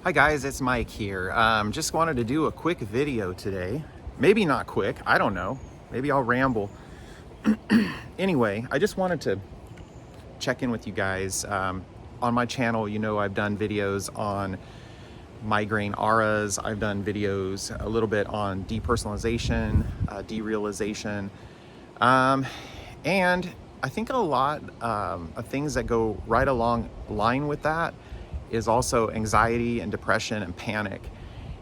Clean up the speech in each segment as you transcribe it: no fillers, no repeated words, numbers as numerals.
Hi guys, it's Mike here. Just wanted to do a quick video today. Maybe not quick, I don't know. Maybe I'll ramble. Anyway, I just wanted to check in with you guys. On my channel, you know, I've done videos on migraine auras. I've done videos a little bit on depersonalization, derealization. And I think a lot of things that go right along line with that is also anxiety and depression and panic.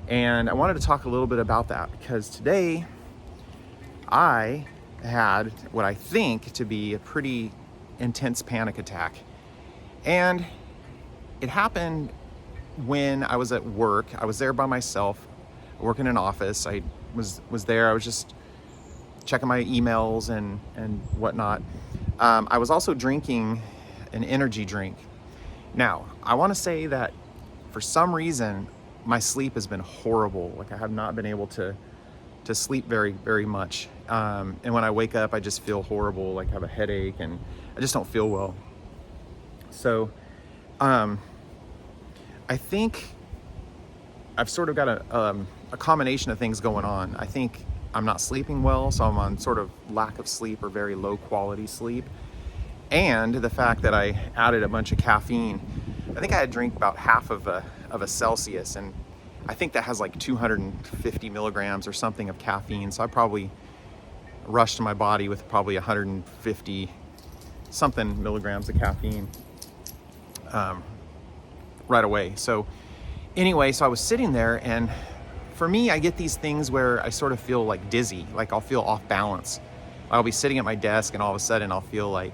And I wanted to talk a little bit about that because today I had what I think to be a pretty intense panic attack. And it happened when I was at work. I was there by myself, working in an office. I was there, I was just checking my emails and whatnot. I was also drinking an energy drink. Now, I want to say that for some reason, my sleep has been horrible. Like, I have not been able to sleep very much. And when I wake up, I just feel horrible, like I have a headache and I just don't feel well. So, I think I've sort of got a combination of things going on. I think I'm not sleeping well, so I'm on sort of lack of sleep or very low quality sleep. And the fact that I added a bunch of caffeine. I think I had drank about half of a Celsius, and I think that has like 250 milligrams or something of caffeine. So I probably rushed my body with probably 150 something milligrams of caffeine right away. So anyway, so I was sitting there, and for me, I get these things where I sort of feel like dizzy, like I'll feel off balance. I'll be sitting at my desk and all of a sudden I'll feel like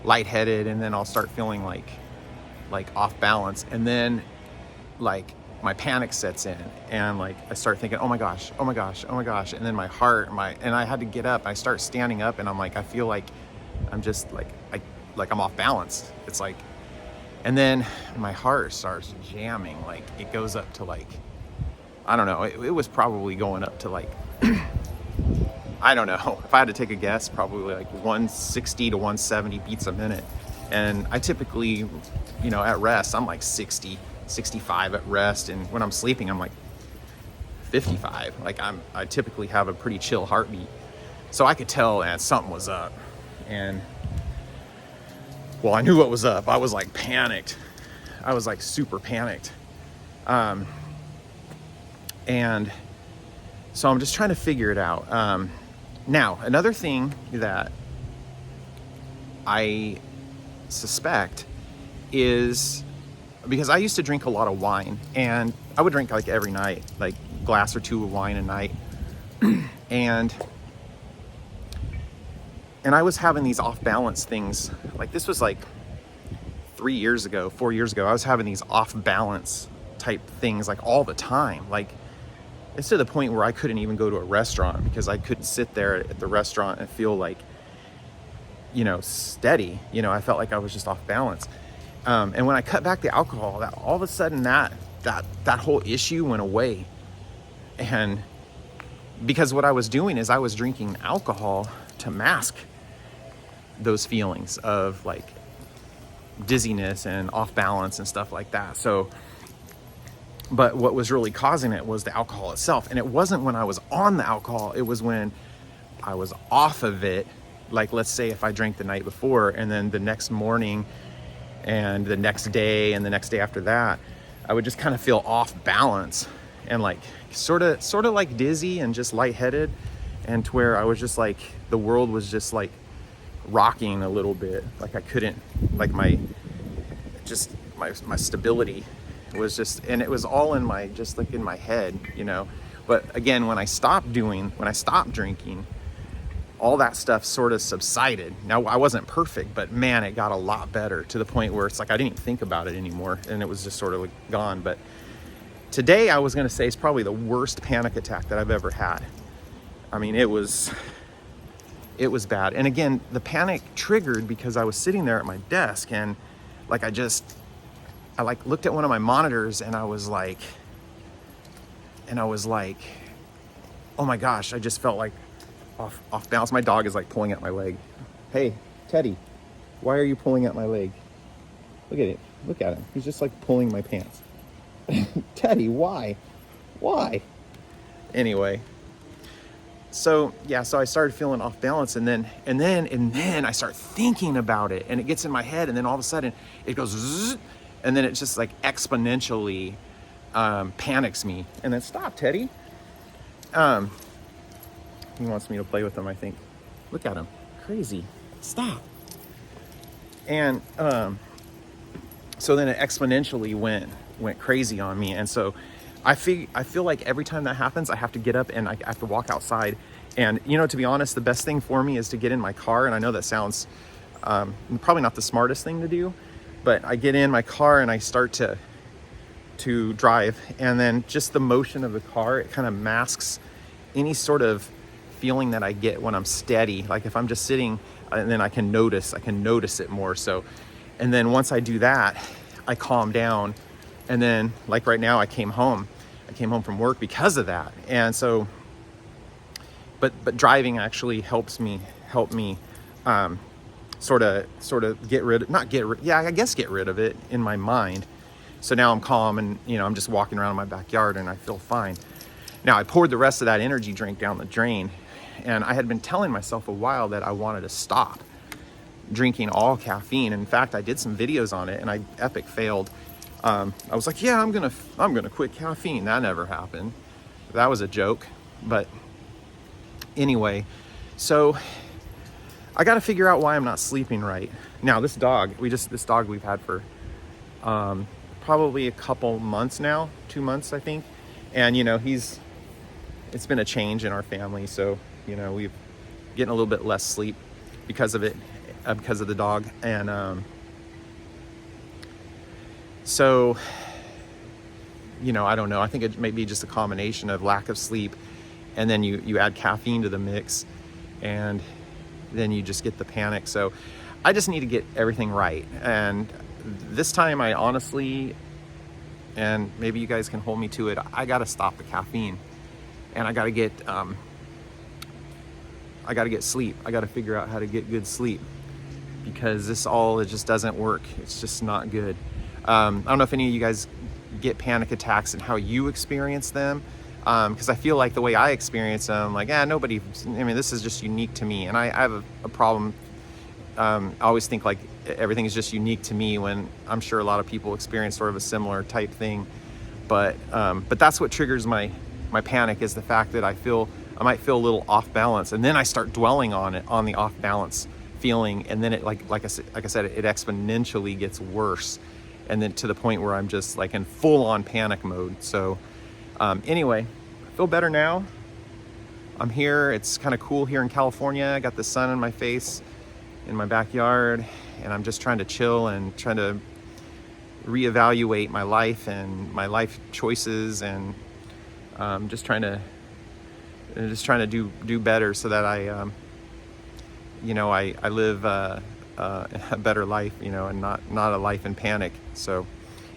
lightheaded, and then I'll start feeling like off balance, and then like my panic sets in, and like I start thinking, oh my gosh, and then my heart, and I had to get up. I start standing up, and I'm like, I feel like I'm just like I'm off balance. It's like, and then my heart starts jamming, like it goes up to like, I don't know, it was probably going up to like I don't know, if I had to take a guess, probably like 160 to 170 beats a minute. And I typically, you know, at rest, I'm like 60, 65 at rest. And when I'm sleeping, I'm like 55. Like I typically have a pretty chill heartbeat. So I could tell that something was up. And well, I knew what was up. I was like panicked. I was like super panicked. And so I'm just trying to figure it out. Now, another thing that I suspect is because I used to drink a lot of wine, and I would drink like every night, like a glass or two of wine a night. and I was having these off balance things. Like, this was like 4 years ago, I was having these off balance type things like all the time. Like, it's to the point where I couldn't even go to a restaurant because I couldn't sit there at the restaurant and feel like, you know, steady. You know, I felt like I was just off balance. And when I cut back the alcohol, that all of a sudden that whole issue went away. And because what I was doing is I was drinking alcohol to mask those feelings of like dizziness and off balance and stuff like that. So, but what was really causing it was the alcohol itself. And it wasn't when I was on the alcohol, it was when I was off of it. Like, let's say if I drank the night before, and then the next morning and the next day and the next day after that, I would just kind of feel off balance and like sort of like dizzy and just lightheaded, and to where I was just like, the world was just like rocking a little bit. Like I couldn't, like my stability was just, and it was all in my, just like in my head, you know. But again, when I stopped drinking, all that stuff sort of subsided. Now, I wasn't perfect, but man, it got a lot better, to the point where it's like I didn't even think about it anymore, and it was just sort of like gone. But today, I was going to say, it's probably the worst panic attack that I've ever had. I mean, it was bad. And again, the panic triggered because I was sitting there at my desk, and like I like looked at one of my monitors, and I was like, oh my gosh, I just felt like off balance. My dog is like pulling at my leg. Hey, Teddy, why are you pulling at my leg? Look at it. Look at him. He's just like pulling my pants. Teddy, why? Why? Anyway, so yeah, so I started feeling off balance, and then I start thinking about it, and it gets in my head, and then all of a sudden it goes zzz, and then it just like exponentially panics me. And then stop, Teddy. He wants me to play with him, I think. Look at him, crazy. Stop. And so then it exponentially went crazy on me, and so I feel like every time that happens, I have to get up and I have to walk outside. And to be honest, the best thing for me is to get in my car. And I know that sounds probably not the smartest thing to do, but I get in my car and I start to drive, and then just the motion of the car, it kind of masks any sort of feeling that I get when I'm steady. Like if I'm just sitting, and then I can notice it more. So, and then once I do that, I calm down. And then like right now, I came home from work because of that. And so, but driving actually helped me sort of get rid of it in my mind. So now I'm calm, and I'm just walking around in my backyard and I feel fine. Now I poured the rest of that energy drink down the drain, and I had been telling myself a while that I wanted to stop drinking all caffeine. In fact, I did some videos on it and I epic failed. I was like, yeah, I'm gonna quit caffeine. That never happened. That was a joke. But anyway, so I got to figure out why I'm not sleeping right. Now this dog we've had for probably a couple months now, 2 months I think, and it's been a change in our family, so we've getting a little bit less sleep because of it, because of the dog. And so I don't know, I think it may be just a combination of lack of sleep, and then you add caffeine to the mix, and then you just get the panic. So I just need to get everything right. And this time I honestly, and maybe you guys can hold me to it, I got to stop the caffeine, and I got to get sleep. I got to figure out how to get good sleep, because it just doesn't work. It's just not good. I don't know if any of you guys get panic attacks and how you experience them. Because I feel like the way I experience them, like, this is just unique to me. And I have a problem. I always think like everything is just unique to me, when I'm sure a lot of people experience sort of a similar type thing. But that's what triggers my panic, is the fact that I might feel a little off balance, and then I start dwelling on the off balance feeling, and then it like I said, it exponentially gets worse, and then to the point where I'm just like in full on panic mode. So anyway, I feel better now. I'm here. It's kind of cool here in California. I got the sun in my face in my backyard, and I'm just trying to chill and trying to reevaluate my life and my life choices, and just trying to do better, so that I live a better life, and not a life in panic. So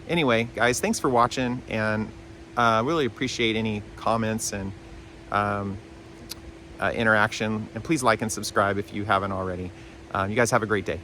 anyway, guys, thanks for watching, and really appreciate any comments and interaction, and please like and subscribe if you haven't already. You guys have a great day.